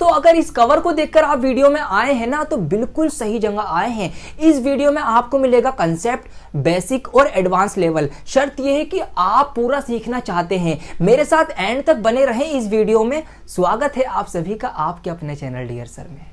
दोस्तों अगर इस कवर को देखकर आप वीडियो में आए हैं ना तो बिल्कुल सही जगह आए हैं। इस वीडियो में आपको मिलेगा कंसेप्ट, बेसिक और एडवांस लेवल। शर्त यह है कि आप पूरा सीखना चाहते हैं। मेरे साथ एंड तक बने रहें इस वीडियो में। स्वागत है आप सभी का आपके अपने चैनल डियर सर में।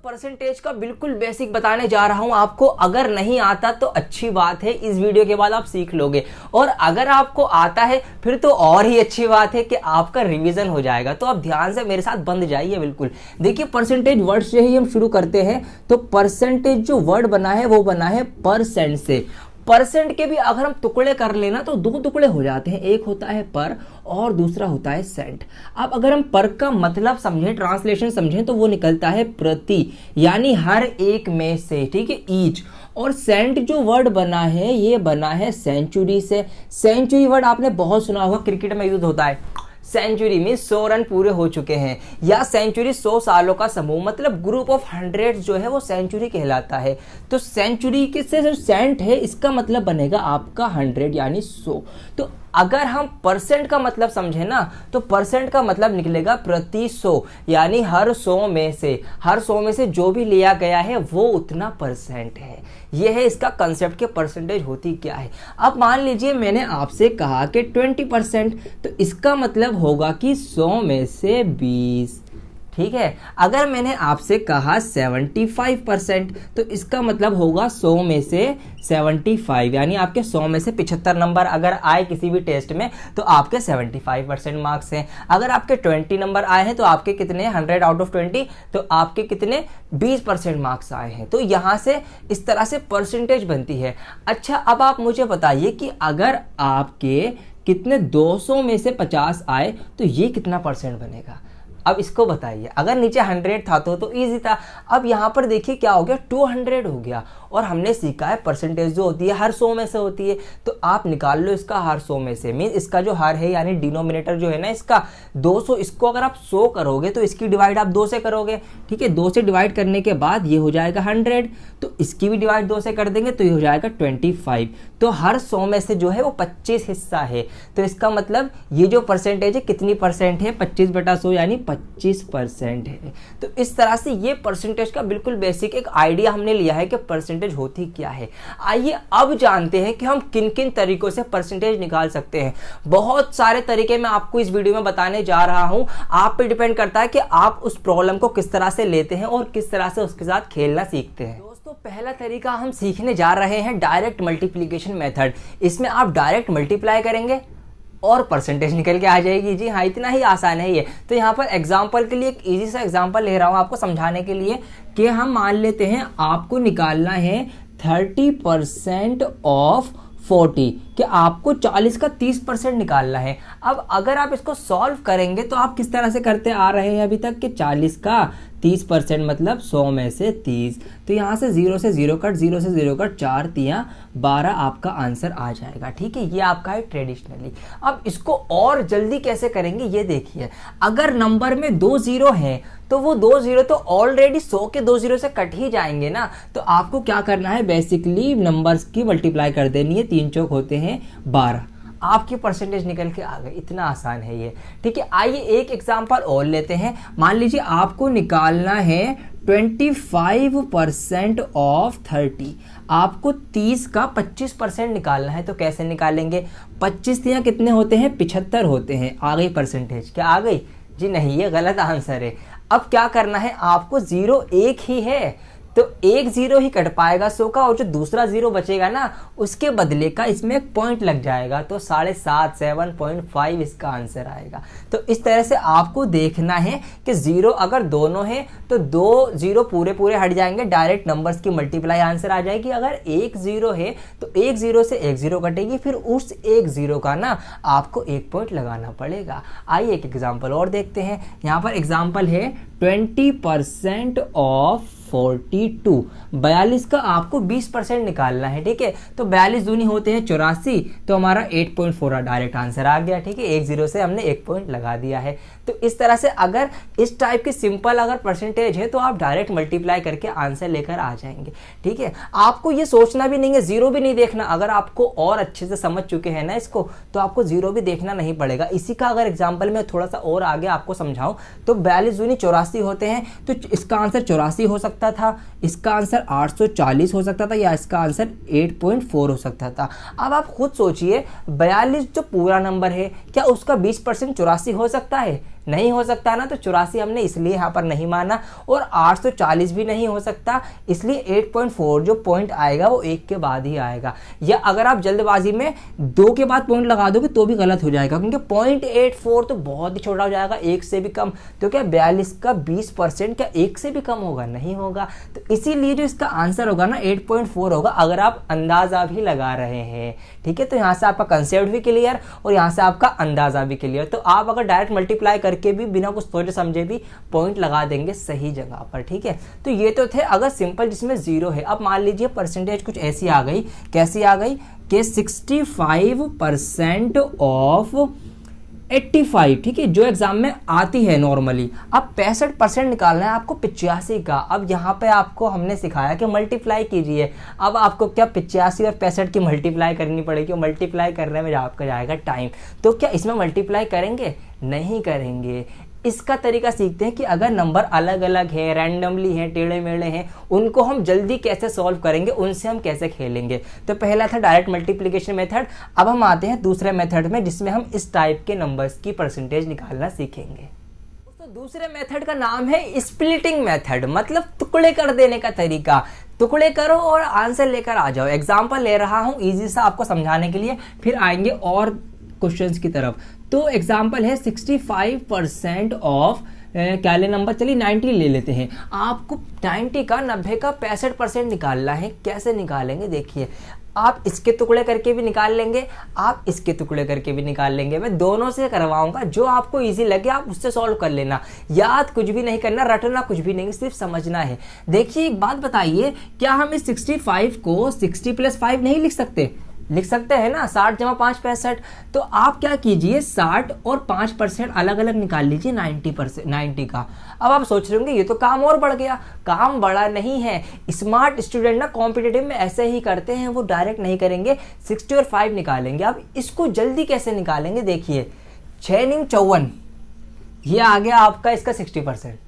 परसेंटेज का बिल्कुल बेसिक बताने जा रहा हूं आपको। अगर नहीं आता तो अच्छी बात है, इस वीडियो के बाद आप सीख लोगे, और अगर आपको आता है फिर तो और ही अच्छी बात है कि आपका रिवीजन हो जाएगा। तो आप ध्यान से मेरे साथ बंद जाइए बिल्कुल। देखिए परसेंटेज वर्ड से ही हम शुरू करते हैं। तो परसेंटेज जो वर्ड बना है वो बना है परसेंट से। परसेंट के भी अगर हम टुकड़े कर लेना तो दो टुकड़े हो जाते हैं, एक होता है पर और दूसरा होता है सेंट। अब अगर हम पर का मतलब समझें, ट्रांसलेशन समझें, तो वो निकलता है प्रति, यानी हर एक में से, ठीक है, ईच। और सेंट जो वर्ड बना है ये बना है सेंचुरी से। सेंचुरी वर्ड आपने बहुत सुना होगा, क्रिकेट में यूज होता है। सेंचुरी में 100 रन पूरे हो चुके हैं, या सेंचुरी 100 सालों का समूह, मतलब ग्रुप ऑफ 100 जो है वो सेंचुरी कहलाता है। तो सेंचुरी के से जो सेंट है इसका मतलब बनेगा आपका 100 यानी 100। तो अगर हम परसेंट का मतलब समझे ना तो परसेंट का मतलब निकलेगा प्रति 100, यानी हर 100 में से, हर 100 में से जो भी लिया गया है वो उतना परसेंट है। यह है इसका कंसेप्ट के परसेंटेज होती क्या है। अब मान लीजिए मैंने आपसे कहा कि 20%, तो इसका मतलब होगा कि 100 में से 20, ठीक है। अगर मैंने आपसे कहा 75%, तो इसका मतलब होगा 100 में से 75, यानी आपके 100 में से 75 नंबर अगर आए किसी भी टेस्ट में तो आपके 75% मार्क्स हैं। अगर आपके 20 नंबर आए हैं तो आपके कितने, 100 आउट ऑफ 20, तो आपके कितने 20% मार्क्स आए हैं। तो यहाँ से इस तरह से परसेंटेज बनती है। अच्छा अब आप मुझे बताइए कि अगर आपके कितने 200 में से 50 आए तो ये कितना परसेंट बनेगा। अब इसको बताइए। अगर नीचे 100 था तो इजी था। अब यहाँ पर देखिए क्या हो गया, 200 हो गया। और हमने सीखा है परसेंटेज जो होती है हर 100 में से होती है। तो आप निकाल लो इसका हर 100 में से, मीन इसका जो हर है यानी डिनोमिनेटर जो है ना इसका 200, इसको अगर आप 100 करोगे तो इसकी डिवाइड आप 2 से करोगे, ठीक है। 2 से डिवाइड करने के बाद ये हो जाएगा 100, तो इसकी भी डिवाइड 2 से कर देंगे तो ये हो जाएगा 25। तो हर 100 में से जो है वो 25 हिस्सा है। तो इसका मतलब ये जो परसेंटेज है कितनी परसेंट है, 25/100 यानी 25% है। तो इस तरह से ये परसेंटेज का बिल्कुल बेसिक एक आइडिया हमने लिया है कि परसेंटेज होती क्या है। आइए अब जानते हैं कि हम किन किन तरीकों से परसेंटेज निकाल सकते हैं। बहुत सारे तरीके मैं आपको इस वीडियो में बताने जा रहा हूं। आप पे डिपेंड करता है कि आप उस प्रॉब्लम को किस तरह से लेते हैं और किस तरह से उसके साथ खेलना सीखते हैं। दोस्तों पहला तरीका हम सीखने जा रहे हैं डायरेक्ट मल्टीप्लिकेशन मेथड। इसमें आप डायरेक्ट मल्टीप्लाई करेंगे और परसेंटेज निकल के आ जाएगी। जी हाँ, इतना ही आसान है ये। तो यहाँ पर एग्जांपल के लिए एक इजी सा एग्जांपल ले रहा हूँ आपको समझाने के लिए कि हम मान लेते हैं आपको निकालना है 30% ऑफ 40, कि आपको 40 का 30% निकालना है। अब अगर आप इसको सॉल्व करेंगे तो आप किस तरह से करते आ रहे हैं अभी तक कि 40 का 30% मतलब 100 में से 30। तो यहाँ से 0 से 0 कट, 0 से 0 कट, 4 तियाँ 12 आपका आंसर आ जाएगा, ठीक है। ये आपका है ट्रेडिशनली। अब इसको और जल्दी कैसे करेंगे ये देखिए। अगर नंबर में 2 0 हैं तो वो 2 0 तो ऑलरेडी 100 के 2 0 से कट ही जाएंगे ना। तो आपको क्या करना है, बेसिकली नंबर्स की मल्टीप्लाई कर देनी है। 3 चौक होते हैं 12, आपकी परसेंटेज निकल के आ गई। इतना आसान है ये, ठीक है। आइए एक एग्जांपल और लेते हैं। मान लीजिए आपको निकालना है 25% ऑफ 30, आपको 30 का 25% निकालना है। तो कैसे निकालेंगे, 25 यहाँ कितने होते हैं, 75 होते हैं। आ गई परसेंटेज, क्या आ गई जी, नहीं ये गलत आंसर है। अब क्या करना है आपको, 0 एक ही है तो एक 0 ही कट पाएगा 100 का, और जो दूसरा 0 बचेगा ना उसके बदले का इसमें एक पॉइंट लग जाएगा। तो 7.5 7.5 इसका आंसर आएगा। तो इस तरह से आपको देखना है कि 0 अगर दोनों है तो 2 0 पूरे पूरे हट जाएंगे, डायरेक्ट नंबर्स की मल्टीप्लाई आंसर आ जाएगी। अगर एक 0 है तो एक 0 से एक 0 कटेगी, फिर उस एक 0 का ना आपको एक पॉइंट लगाना पड़ेगा। आइए एक एग्जाम्पल और देखते हैं। यहाँ पर एग्जाम्पल है 20% ऑफ 42, 42 का आपको 20% निकालना है, ठीक है। तो 42 दूनी होते हैं 84, तो हमारा 8.4 डायरेक्ट आंसर आ गया, ठीक है। 10 से हमने 1 पॉइंट लगा दिया है। तो इस तरह से अगर इस टाइप की सिंपल अगर परसेंटेज है तो आप डायरेक्ट मल्टीप्लाई करके आंसर लेकर आ जाएंगे, ठीक है। आपको ये सोचना भी नहीं है, जीरो भी नहीं देखना। अगर आपको और अच्छे से समझ चुके हैं ना इसको, तो आपको जीरो भी देखना नहीं पड़ेगा। इसी का अगर एग्जाम्पल में थोड़ा सा और आगे आपको समझाऊं तो 42 दूनी 84 होते हैं, तो इसका आंसर 84 हो सकता था, इसका आंसर 840 हो सकता था, या इसका आंसर 8.4 हो सकता था। अब आप खुद सोचिए, 42 जो पूरा नंबर है, क्या उसका 20% 84 हो सकता है? नहीं हो सकता ना। तो 84 हमने इसलिए यहाँ पर नहीं माना, और 840 भी नहीं हो सकता, इसलिए 8.4 जो पॉइंट आएगा वो 1 के बाद ही आएगा। या अगर आप जल्दबाजी में 2 के बाद पॉइंट लगा दोगे तो भी गलत हो जाएगा, क्योंकि 0.84 तो बहुत ही छोटा हो जाएगा, 1 से भी कम। तो क्या 42 का 20% क्या 1 से भी कम होगा? नहीं होगा। तो इसीलिए जो इसका आंसर होगा ना 8.4 होगा, अगर आप अंदाजा भी लगा रहे हैं, ठीक है। तो यहाँ से आपका कंसेप्ट भी क्लियर और यहाँ से आपका अंदाजा भी क्लियर। तो आप अगर डायरेक्ट मल्टीप्लाई करके भी बिना कुछ सोचे समझे भी पॉइंट लगा देंगे सही जगह पर, ठीक है। तो ये तो थे अगर सिंपल जिसमें जीरो है। अब मान लीजिए परसेंटेज कुछ ऐसी आ गई, कैसी आ गई कि 65% ऑफ 85, ठीक है, जो एग्जाम में आती है नॉर्मली। अब 65% निकालना है आपको 85 का। अब यहाँ पे आपको हमने सिखाया कि मल्टीप्लाई कीजिए। अब आपको क्या 85 और 65 की मल्टीप्लाई करनी पड़ेगी, और मल्टीप्लाई करने में आपका जाएगा टाइम। तो क्या इसमें मल्टीप्लाई करेंगे? नहीं करेंगे। इसका तरीका सीखते हैं कि अगर नंबर अलग अलग है, रैंडमली हैं, टेढ़े मेढ़े हैं, उनको हम जल्दी कैसे सॉल्व करेंगे, उनसे हम कैसे खेलेंगे। तो पहला था डायरेक्ट मल्टीप्लिकेशन मेथड। अब हम आते हैं दूसरे मेथड में, जिसमें हम इस टाइप के नंबर्स की परसेंटेज निकालना सीखेंगे। तो दूसरे मेथड का नाम है स्प्लिटिंग मेथड, मतलब टुकड़े कर देने का तरीका। टुकड़े करो और आंसर लेकर आ जाओ। एग्जाम्पल ले रहा हूँ इजी सा आपको समझाने के लिए, फिर आएंगे और क्वेश्चंस की तरफ। तो एग्जाम्पल है 65% ऑफ क्या ले नंबर, चलिए 90 ले लेते हैं। आपको 90 का 90 का 65% निकालना है। कैसे निकालेंगे देखिए, आप इसके टुकड़े करके भी निकाल लेंगे, आप इसके टुकड़े करके भी निकाल लेंगे। मैं दोनों से करवाऊंगा, जो आपको इजी लगे आप उससे सॉल्व कर लेना। याद कुछ भी नहीं करना, रटना कुछ भी नहीं, सिर्फ समझना है। देखिए एक बात बताइए, क्या हम इस 65 को 60 + 5 नहीं लिख सकते? लिख सकते हैं ना, 60 + 5 65। तो आप क्या कीजिए, 60 और 5% अलग अलग निकाल लीजिए 90 का। अब आप सोच रहे होंगे ये तो काम और बढ़ गया। काम बड़ा नहीं है। स्मार्ट स्टूडेंट ना कॉम्पिटिटिव में ऐसे ही करते हैं, वो डायरेक्ट नहीं करेंगे, 60 और 5 निकालेंगे। अब इसको जल्दी कैसे निकालेंगे, देखिए 6 × 54, ये आ गया आपका इसका 60%।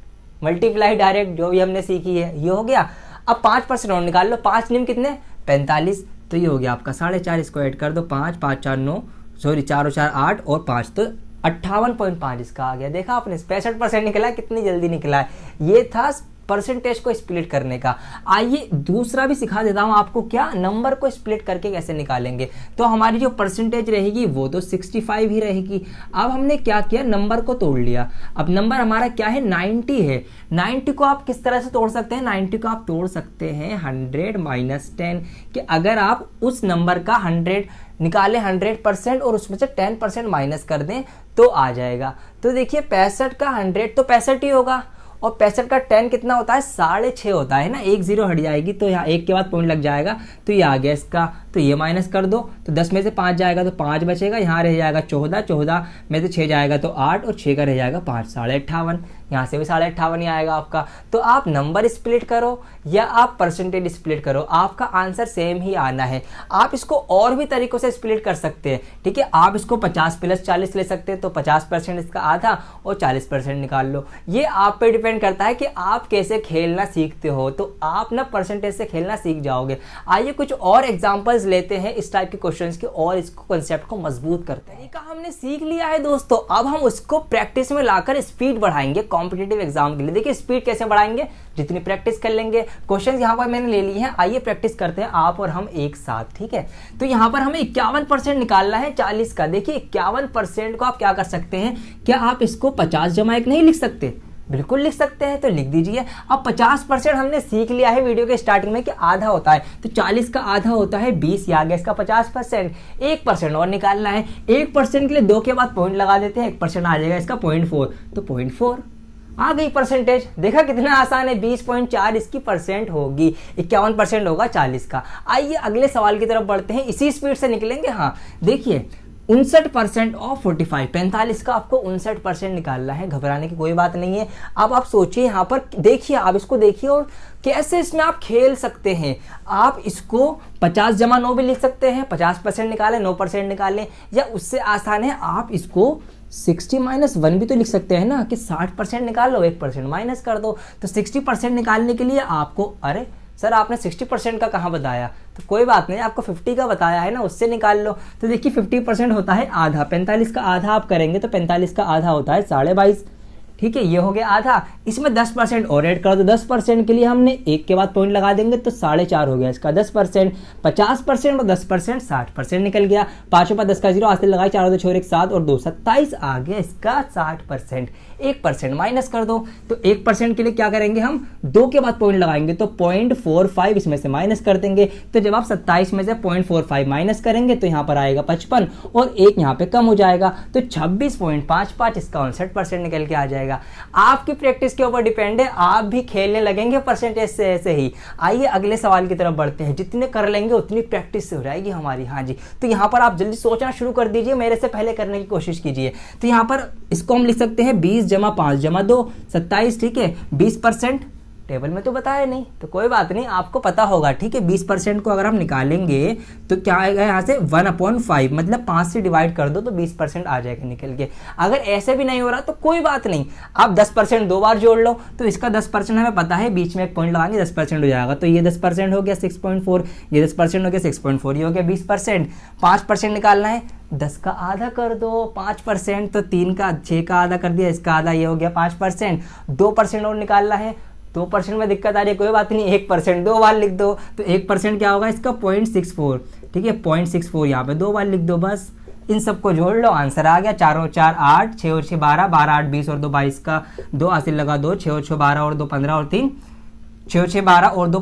मल्टीप्लाई डायरेक्ट जो भी हमने सीखी है ये हो गया। अब 5% और निकाल लो, 5 × 9 कितने, 45। तो ये हो गया आपका 4.5, इसको ऐड कर दो, 5 × 5 = 9, सॉरी 4 × 4 = 8 और 5 तो 58.5 इसका आ गया। देखा आपने, 65% निकला, कितनी जल्दी निकला है। ये था परसेंटेज को स्प्लिट करने का। आइए दूसरा भी सिखा देता हूं आपको, क्या नंबर को स्प्लिट करके कैसे निकालेंगे। तो हमारी जो परसेंटेज रहेगी वो तो 65 ही रहेगी। अब हमने क्या किया, नंबर को तोड़ लिया। अब नंबर हमारा क्या है, 90 है। 90 को आप किस तरह से तोड़ सकते हैं, 90 को आप तोड़ सकते हैं 100 - 10, कि अगर आप उस नंबर का 100 निकाले 100% और उसमें से 10% माइनस कर दें तो आ जाएगा। तो देखिए 65 का 100 तो 65 ही होगा, और 65 का 10 कितना होता है, 6.5 होता है ना। 1 0 हट जाएगी तो यहाँ 1 के बाद पॉइंट लग जाएगा, तो ये आ गया इसका। तो ये माइनस कर दो, तो 10 में से 5 जाएगा तो 5 बचेगा, यहाँ रह जाएगा 14, 14 में से 6 जाएगा तो 8 और 6 का रह जाएगा 5, 58। यहाँ से भी 58.5 ही आएगा आपका। तो आप नंबर स्प्लिट करो या आप परसेंटेज स्प्लिट करो, आपका आंसर सेम ही आना है। आप इसको और भी तरीकों से स्प्लिट कर सकते हैं, ठीक है। आप इसको 50 + 40 ले सकते हैं, तो 50% इसका आधा और 40% निकाल लो। ये आप पे डिपेंड करता है कि आप कैसे खेलना सीखते हो। तो आप ना परसेंटेज से खेलना सीख जाओगे। आइए कुछ और एग्जांपल्स लेते हैं इस टाइप के क्वेश्चंस के, और इसको कंसेप्ट को मजबूत करते हैं। हमने सीख लिया है दोस्तों, अब हम उसको प्रैक्टिस में लाकर स्पीड बढ़ाएंगे कॉम्पिटिटिव एग्जाम के लिए। देखिए स्पीड कैसे बढ़ाएंगे, जितनी प्रैक्टिस कर लेंगे। क्वेश्चंस यहाँ पर मैंने ले लिए हैं, आइए प्रैक्टिस करते हैं आप और हम एक साथ, ठीक है। तो यहाँ पर हमें 51% निकालना है 40 का। देखिए 51% को आप क्या कर सकते हैं, क्या आप इसको 50 + 1 नहीं लिख सकते? बिल्कुल लिख सकते हैं, तो लिख दीजिए। अब 50% हमने सीख लिया है वीडियो के स्टार्टिंग में कि आधा होता है, तो 40 का आधा होता है 20, आ गया इसका 50%। 1% और निकालना है, 1% के लिए 2 के बाद पॉइंट लगा देते हैं, 1% आ जाएगा इसका 0.4, तो 0.4। आ गई परसेंटेज। देखा कितना आसान है, 20.4 इसकी परसेंट होगी, 51% होगा 40 का। आइए अगले सवाल की तरफ बढ़ते हैं, इसी स्पीड से निकलेंगे। हाँ देखिए 59% ऑफ 45, 45 का आपको 59% निकालना है, घबराने की कोई बात नहीं है। अब आप सोचिए यहाँ पर, देखिए आप इसको देखिए और कैसे इसमें आप खेल सकते हैं। आप इसको 50 जमा 9 भी लिख सकते हैं, 50% निकालें 9% निकालें, या उससे आसान है आप इसको 60 - 1 भी तो लिख सकते हैं ना, कि 60% निकाल लो 1% माइनस कर दो। तो 60% निकालने के लिए आपको, अरे सर आपने 60% का कहाँ बताया, तो कोई बात नहीं, आपको 50 का बताया है ना, उससे निकाल लो। तो देखिए 50% होता है आधा, 45 का आधा आप करेंगे तो 45 का आधा होता है 22.5। ठीक है, ये हो गया आधा। इसमें 10% और ऐड कर दो, 10% के लिए हमने एक के बाद पॉइंट लगा देंगे तो 4.5 हो गया इसका 10%। 50% और 10% 60% निकल गया। 5 ऊपर 10 का 0 हाथ से लगाए, 4 2 छोड़ 1 7 और 2 27 आ गया इसका 60%। 1% माइनस कर दो, तो 1% के लिए क्या करेंगे हम, 2 के बाद पॉइंट लगाएंगे तो 0.45 इसमें से माइनस कर देंगे। तो जब आप 27 में से 0.45 माइनस करेंगे तो यहाँ पर आएगा 55 और 1 यहाँ पे कम हो जाएगा, तो 26.55 इसका 59% निकल के आ जाएगा। आपकी प्रैक्टिस के ऊपर डिपेंड है, आप भी खेलने लगेंगे परसेंटेज से ऐसे ही। आइए अगले सवाल की तरफ बढ़ते हैं, जितने कर लेंगे उतनी प्रैक्टिस हो जाएगी हमारी। हाँ जी, तो यहाँ पर आप जल्दी सोचना शुरू कर दीजिए, मेरे से पहले करने की कोशिश कीजिए। तो यहाँ पर इसको हम लिख सकते हैं 20 जमा 5 जमा 2 27। ठीक है, 20% टेबल में तो बताया नहीं, तो कोई बात नहीं, आपको पता होगा। ठीक है, 20% को अगर हम निकालेंगे तो क्या आएगा यहाँ से 1/5, मतलब 5 से डिवाइड कर दो तो 20% आ जाएगा निकल के। अगर ऐसे भी नहीं हो रहा तो कोई बात नहीं, आप 10% 2 बार जोड़ लो, तो इसका 10% हमें पता है, बीच में एक पॉइंट लगाएंगे 10% हो जाएगा। तो ये 10% हो गया 6.4, ये 10% हो गया 6.4, ये हो गया 20%। 5% निकालना है, 10 का आधा कर दो 5%, तो 3 का 6 का आधा कर दिया, इसका आधा, ये हो गया 5%। 2% और निकालना है, 2% में दिक्कत आ रही है, कोई बात नहीं, 1% 2 बार लिख दो, तो 1% क्या होगा इसका 0.64। ठीक है, 0.64 यहाँ पे 2 बार लिख दो, बस इन सबको जोड़ लो, आंसर आ गया। 4 और 4 8, 6 और 6 12, 12 8 20 और 2 22 का 2 हासिल लगा 2, 6 और 6 12 और 2 15 और 3 6 और 6 12 और 2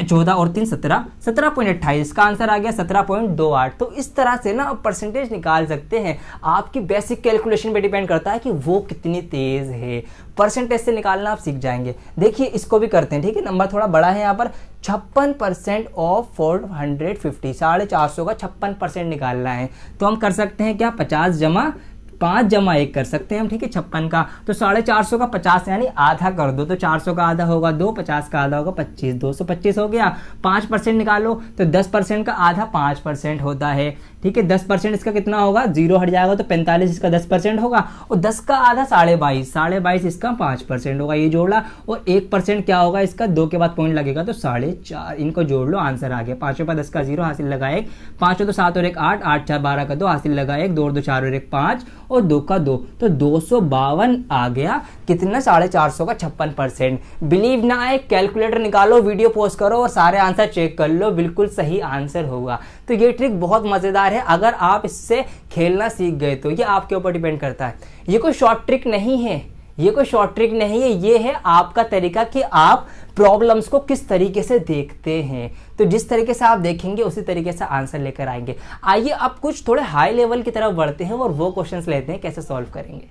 14 और 3 17, 17.28 का आंसर आ गया 17.28। तो इस तरह से ना आप परसेंटेज निकाल सकते हैं। आपकी बेसिक कैलकुलेशन पे डिपेंड करता है कि वो कितनी तेज है, परसेंटेज से निकालना आप सीख जाएंगे। देखिए इसको भी करते हैं। ठीक है, नंबर थोड़ा बड़ा है यहाँ पर, 56% ऑफ 450, 450 का 56% निकालना है। तो हम कर सकते हैं क्या, 50 जमा 5 जमा 1 कर सकते हैं हम। ठीक है, 56 का तो 450 का 50 यानी आधा कर दो, तो 400 का आधा होगा 2, 50 का आधा होगा 25, 225 हो गया। 5% निकालो तो 10% का आधा 5% होता है। ठीक है, 10% इसका कितना होगा, 0 हट जाएगा तो 45 इसका 10% होगा, और 10 का आधा 22.5, 22.5 इसका 5% होगा, ये जोड़ा। और 1% क्या होगा इसका, 2 के बाद पॉइंट लगेगा तो 4.5, इनको जोड़ लो, आंसर आ गया। 5 ऊपर 10 का 0 हासिल लगा 1, 5 और 2 7 और 1 8, 8 4 12 का 2 हासिल लगा 1, 2 और 2 4 और 1 5 और 2 का 2, तो 252 आ गया। कितना, 450 का 56%। बिलीव ना आए, कैलकुलेटर निकालो, वीडियो पोस्ट करो और सारे आंसर चेक कर लो, बिल्कुल सही आंसर होगा। तो ये ट्रिक बहुत मजेदार है, अगर आप इससे खेलना सीख गए तो। ये आपके ऊपर डिपेंड करता है, ये कोई शॉर्ट ट्रिक नहीं है, ये कोई शॉर्ट ट्रिक नहीं है, ये है आपका तरीका कि आप प्रॉब्लम्स को किस तरीके से देखते हैं। तो जिस तरीके से आप देखेंगे उसी तरीके से आंसर लेकर आएंगे। आइए अब कुछ थोड़े हाई लेवल की तरफ बढ़ते हैं और वो क्वेश्चंस लेते हैं कैसे सॉल्व करेंगे।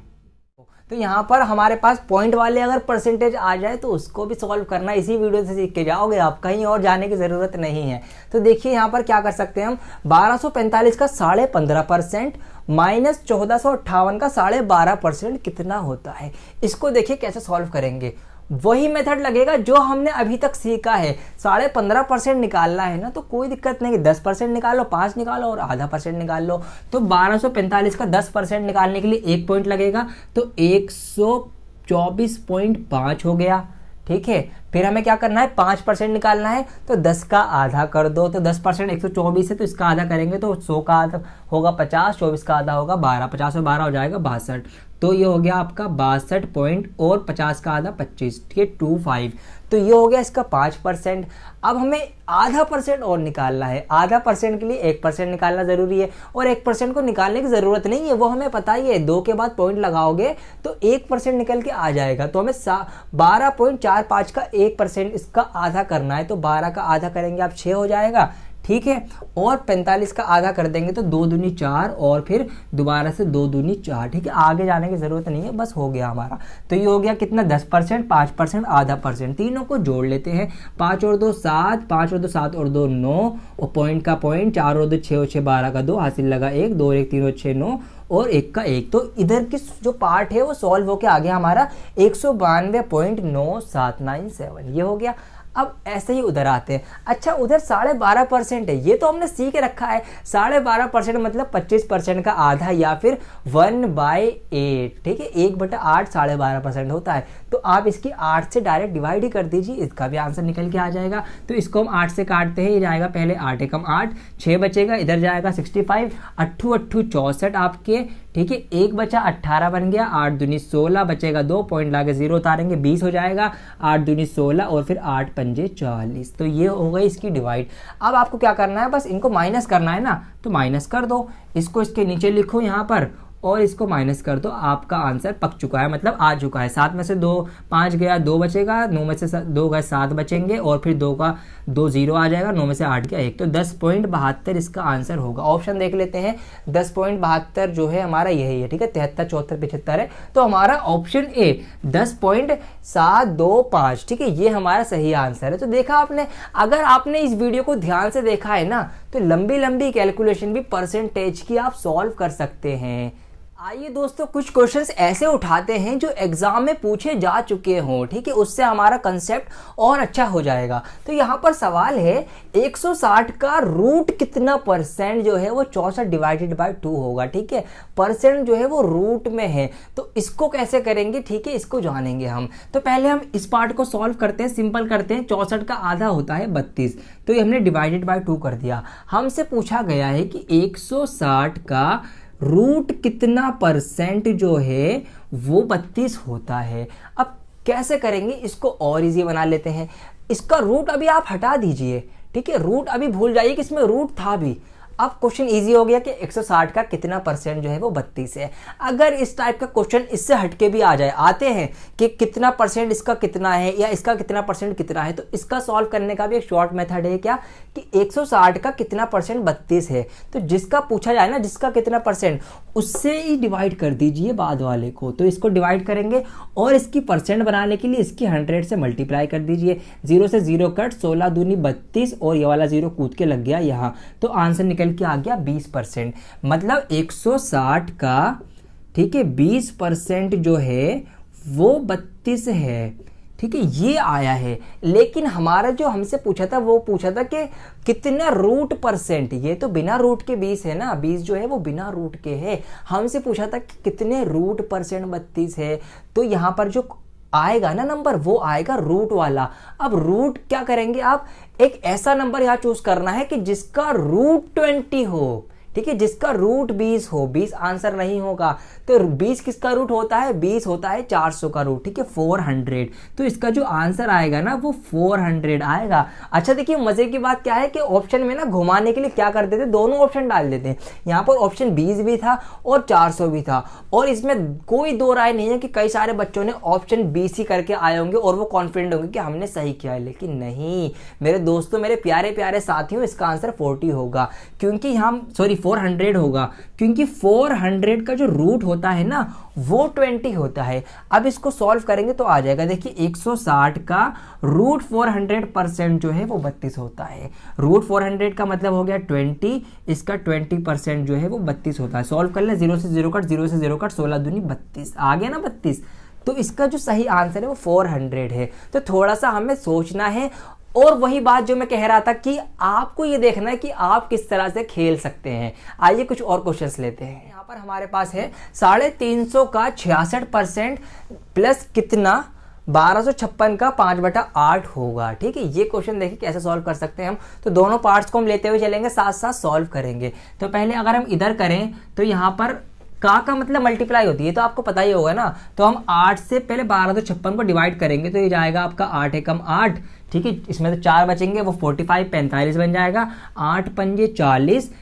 तो यहाँ पर हमारे पास पॉइंट वाले अगर परसेंटेज आ जाए तो उसको भी सॉल्व करना इसी वीडियो से सीख के जाओगे आप, कहीं और जाने की ज़रूरत नहीं है। तो देखिए यहाँ पर क्या कर सकते हैं हम, 1245 का 15.5% माइनस 1458 का 12.5% कितना होता है, इसको देखिए कैसे सॉल्व करेंगे। वही मेथड लगेगा जो हमने अभी तक सीखा है, 15.5% निकालना है ना, तो कोई दिक्कत नहीं, 10% निकालो, 5 निकालो और आधा % निकाल लो। तो 1245 का 10% निकालने के लिए 1 पॉइंट लगेगा, तो 124.5 हो गया। ठीक है, फिर हमें क्या करना है, 5% निकालना है, तो 10 का आधा कर दो, तो 10% 124 है, तो इसका आधा करेंगे तो 100 का आधा होगा 50, 24 का आधा होगा 12, 50 और 12 हो जाएगा 62, तो ये हो गया आपका 62 पॉइंट और 50 का आधा 25, ठीक है 25। तो ये हो गया इसका 5%। अब हमें आधा % और निकालना है, आधा % के लिए 1% निकालना जरूरी है, और 1% को निकालने की जरूरत नहीं है, वो हमें पता ही है, 2 के बाद पॉइंट लगाओगे तो 1% निकल के आ जाएगा। तो हमें 12.45 का 1% इसका आधा करना है, तो 12 का आधा करेंगे आप 6 हो जाएगा। ठीक है। और 45 का आधा कर देंगे तो 2 दूनी 4 और फिर दोबारा से 2 दूनी 4, ठीक है। आगे जाने की ज़रूरत नहीं है, बस हो गया हमारा। तो ये हो गया कितना 10%, 5%, आधा परसेंट। तीनों को जोड़ लेते हैं, 5 और 2 7, 5 और 2 7 और 2 9, और पॉइंट का पॉइंट, 4 और 2 6 और 6 12 का 2, हासिल लगा 1, 2 और 1 3 और 6 9 और 1 का 1। तो इधर की जो पार्ट है वो सॉल्व होके आ गया हमारा 192.9797, ये हो गया। अब ऐसे ही उधर आते हैं। अच्छा उधर 12.5% है, ये तो हमने सीख रखा है। 12.5% मतलब 25% का आधा या फिर 1/8, ठीक है। 1/8 12.5% होता है। तो आप इसकी 8 से डायरेक्ट डिवाइड ही कर दीजिए, इसका भी आंसर निकल के आ जाएगा। तो इसको हम 8 से काटते हैं, ये जाएगा पहले 8 एकम 8, 6 बचेगा, इधर जाएगा 65, 8 8 64 आपके, ठीक है। 1 बचा 18 बन गया, 8 दूनी 16 बचेगा 2, पॉइंट लाके 0 उतारेंगे 20 हो जाएगा, 8 दूनी 16 और फिर 8 पंजे 40। तो ये हो गई इसकी डिवाइड। अब आपको क्या करना है, बस इनको माइनस करना है ना, तो माइनस कर दो, इसको इसके नीचे लिखो यहाँ पर और इसको माइनस कर दो, आपका आंसर पक चुका है, मतलब आ चुका है। 7 में से 2 5 गया, 2 बचेगा, 9 में से 2 गए 7 बचेंगे और फिर 2 का 2 0 आ जाएगा, 9 में से 8 गया 1, तो 10.72 इसका आंसर होगा। ऑप्शन देख लेते हैं, 10.72 जो है हमारा यही है, ठीक है। 73 74 75 है, तो हमारा ऑप्शन ए 10.725, ठीक है, ये हमारा सही आंसर है। तो देखा आपने, अगर आपने इस वीडियो को ध्यान से देखा है ना, तो लंबी लंबी कैलकुलेशन भी परसेंटेज की आप सॉल्व कर सकते हैं। आइए दोस्तों, कुछ क्वेश्चंस ऐसे उठाते हैं जो एग्जाम में पूछे जा चुके हों, ठीक है, उससे हमारा कंसेप्ट और अच्छा हो जाएगा। तो यहाँ पर सवाल है 160 का रूट कितना परसेंट जो है वो 64 डिवाइडेड बाय 2 होगा, ठीक है। परसेंट जो है वो रूट में है, तो इसको कैसे करेंगे, ठीक है, इसको जानेंगे हम। तो पहले हम इस पार्ट को सॉल्व करते हैं, सिंपल करते हैं। 64 का आधा होता है 32, तो ये हमने डिवाइडेड बाय 2 कर दिया। हमसे पूछा गया है कि 160 का रूट कितना परसेंट जो है वो 32 होता है। अब कैसे करेंगे, इसको और इजी बना लेते हैं। इसका रूट अभी आप हटा दीजिए, ठीक है, रूट अभी भूल जाइए कि इसमें रूट था भी। अब क्वेश्चन इजी हो गया कि 160 का कितना परसेंट जो है वो 32 है। अगर इस टाइप का क्वेश्चन इससे हटके भी आ जाए, आते हैं कि कितना परसेंट इसका कितना है या इसका कितना परसेंट कितना है, तो इसका सॉल्व करने का भी एक शॉर्ट मेथड है क्या, कि 160 का कितना परसेंट 32 है, तो जिसका पूछा जाए ना जिसका कितना परसेंट, उससे ही डिवाइड कर दीजिए बाद वाले को। तो इसको डिवाइड करेंगे और इसकी परसेंट बनाने के लिए इसकी 100 से मल्टीप्लाई कर दीजिए। 0 से 0 कट, 16 दूनी 32 और ये वाला 0 कूद के लग गया यहाँ, तो आंसर निकल के आ गया 20%। मतलब 160 का, ठीक है, 20% जो है वो 32 है, ठीक है, ये आया है। लेकिन हमारा जो हमसे पूछा था वो पूछा था कि कितना रूट परसेंट, ये तो बिना रूट के 20 है ना, 20 जो है वो बिना रूट के है। हमसे पूछा था कि कितने रूट परसेंट 32 है, तो यहाँ पर जो आएगा ना नंबर वो आएगा रूट वाला। अब रूट क्या करेंगे आप, एक ऐसा नंबर यहाँ चूज करना है कि जिसका रूट 20 हो, ठीक है, जिसका रूट 20 हो। 20 आंसर नहीं होगा, तो 20 किसका रूट होता है, 20 होता है 400 का रूट, ठीक है, 400। तो इसका जो आंसर आएगा ना वो 400 आएगा। अच्छा देखिए, मजे की बात क्या है कि ऑप्शन में ना घुमाने के लिए क्या कर देते, दोनों ऑप्शन डाल देते हैं। यहाँ पर ऑप्शन 20 भी था और 400 भी था, और इसमें कोई दो राय नहीं है कि कई सारे बच्चों ने ऑप्शन 20 ही करके आए होंगे और वो कॉन्फिडेंट होंगे कि हमने सही किया है। लेकिन नहीं मेरे दोस्तों, मेरे प्यारे प्यारे साथियों, इसका आंसर 40 होगा, क्योंकि हम 400 होगा, क्योंकि 400 का जो रूट होता है ना वो 20 होता है। अब इसको सॉल्व करेंगे तो आ जाएगा। देखिए 160 का रूट 400% जो है वो 32 होता है। रूट 400 का मतलब हो गया 20, इसका 20% जो है वो 32 होता है। सॉल्व कर ले, 0 से 0 कट, 0 से 0 कट, 16 दूनी 32 आ गया ना 32। तो इसका जो सही आंसर है वो 400 है। तो थोड़ा सा हमें सोचना है, और वही बात जो मैं कह रहा था कि आपको ये देखना है कि आप किस तरह से खेल सकते हैं। आइए कुछ और क्वेश्चंस लेते हैं। यहाँ पर हमारे पास है 350 का 66% प्लस कितना 1256 का 5/8 होगा, ठीक है। ये क्वेश्चन देखिए कैसे सॉल्व कर सकते हैं हम। तो दोनों पार्ट्स को हम लेते हुए चलेंगे, साथ साथ सॉल्व करेंगे। तो पहले अगर हम इधर करें तो यहाँ पर का मतलब मल्टीप्लाई होती है, तो आपको पता ही होगा ना। तो हम 8 से पहले 1256 को डिवाइड करेंगे, तो ये जाएगा आपका 8 एकम 8, ठीक है। इसमें तो 4 बचेंगे, वो 45 45 बन जाएगा। 8 पंजे 40,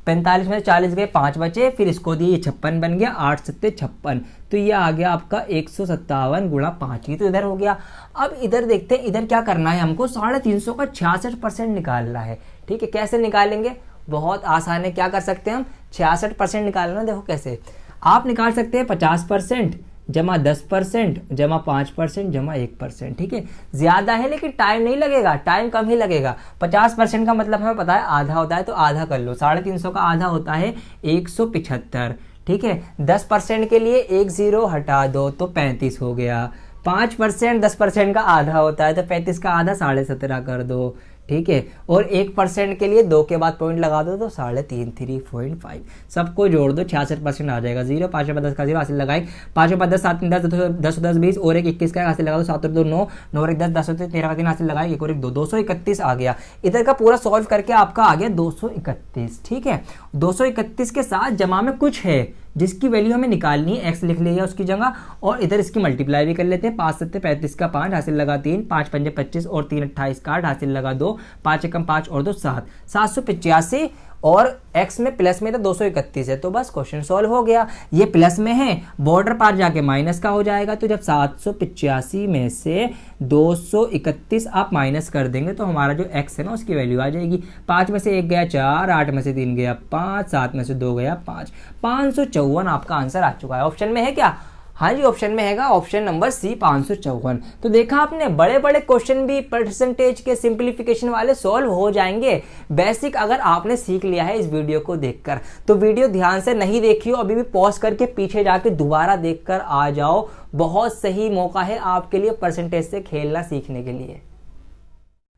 45 में 40 गए, 5 बचे, फिर इसको दिए, ये 56 बन गया। 8 सत्ते 56, तो ये आ गया आपका 157 गुणा 5। ये तो इधर हो गया। अब इधर देखते हैं, इधर क्या करना है हमको, 350 का 66% निकालना है, ठीक है, कैसे निकालेंगे, बहुत आसान है। क्या कर सकते हैं हम, 66% निकालना, देखो कैसे आप निकाल सकते हैं 50% जमा 10% जमा 5% जमा 1%। ठीक है, ज्यादा है लेकिन टाइम नहीं लगेगा, टाइम कम ही लगेगा। 50% का मतलब हमें पता है आधा होता है, तो आधा कर लो, 350 का आधा होता है 175। ठीक है, 10% के लिए 1 0 हटा दो तो 35 हो गया। 5% 10% का आधा होता है, तो 35 का आधा 17.5 कर दो। ठीक है, और 1% के लिए 2 के बाद पॉइंट लगा दो तो 3.5 3.5, सबको जोड़ दो 66% आ जाएगा। 0 5 10 का 0 हासिल लगाए, 5 5 10 7 10 10 10 20 और एक 21 का हासिल लगा दो, 7 2 9 9 और 1 10 10 13 का 3 हासिल लगाए, 1 और 1 2 231 आ गया। इधर का पूरा सॉल्व करके आपका आ गया 231। ठीक है, 231 के साथ जमा में कुछ है जिसकी वैल्यू हमें निकालनी है, x लिख लिया उसकी जगह, और इधर इसकी मल्टीप्लाई भी कर लेते हैं। 5 7 35 का 5 हासिल लगा 3, 5 5 25 और 3 28 का 8 हासिल लगा 2, 5 एकम 5 और 2 7, 785 और x में प्लस में तो 231 है, तो बस क्वेश्चन सॉल्व हो गया। ये प्लस में है, बॉर्डर पार जाके माइनस का हो जाएगा, तो जब 785 में से 231 आप माइनस कर देंगे तो हमारा जो x है ना उसकी वैल्यू आ जाएगी। 5 में से 1 गया 4, 8 में से 3 गया 5, 7 में से 2 गया 5, 554 आपका आंसर आ चुका है। ऑप्शन में है क्या, हाँ जी ऑप्शन में हैगा, ऑप्शन नंबर सी 554। तो देखा आपने, बड़े बड़े क्वेश्चन भी परसेंटेज के सिंप्लीफिकेशन वाले सॉल्व हो जाएंगे। बेसिक अगर आपने सीख लिया है इस वीडियो को देखकर, तो वीडियो ध्यान से नहीं देखियो, अभी भी पॉज करके पीछे जाके दोबारा देखकर आ जाओ। बहुत सही मौका है आपके लिए परसेंटेज से खेलना सीखने के लिए।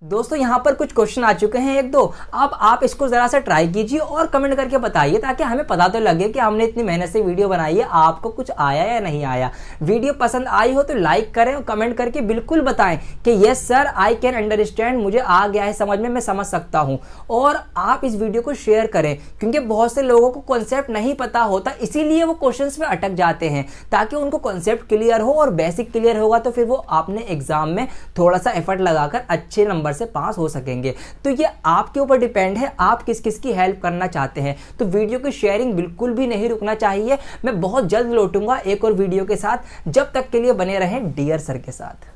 दोस्तों यहाँ पर कुछ क्वेश्चन आ चुके हैं 1 2, अब आप इसको जरा सा ट्राई कीजिए और कमेंट करके बताइए, ताकि हमें पता तो लगे कि हमने इतनी मेहनत से वीडियो बनाई है, आपको कुछ आया या नहीं आया। वीडियो पसंद आई हो तो लाइक करें और कमेंट करके बिल्कुल बताएं कि yes sir I can understand, मुझे आ गया है समझ में, मैं समझ सकता हूँ। और आप इस वीडियो को शेयर करें, क्योंकि बहुत से लोगों को कॉन्सेप्ट नहीं पता होता, इसीलिए वो क्वेश्चन में अटक जाते हैं। ताकि उनको कॉन्सेप्ट क्लियर हो और बेसिक क्लियर होगा तो फिर वो अपने एग्जाम में थोड़ा सा एफर्ट लगाकर अच्छे नंबर से पास हो सकेंगे। तो ये आपके ऊपर डिपेंड है, आप किस किस की हेल्प करना चाहते हैं। तो वीडियो की शेयरिंग बिल्कुल भी नहीं रुकना चाहिए। मैं बहुत जल्द लौटूंगा एक और वीडियो के साथ, जब तक के लिए बने रहें डियर सर के साथ।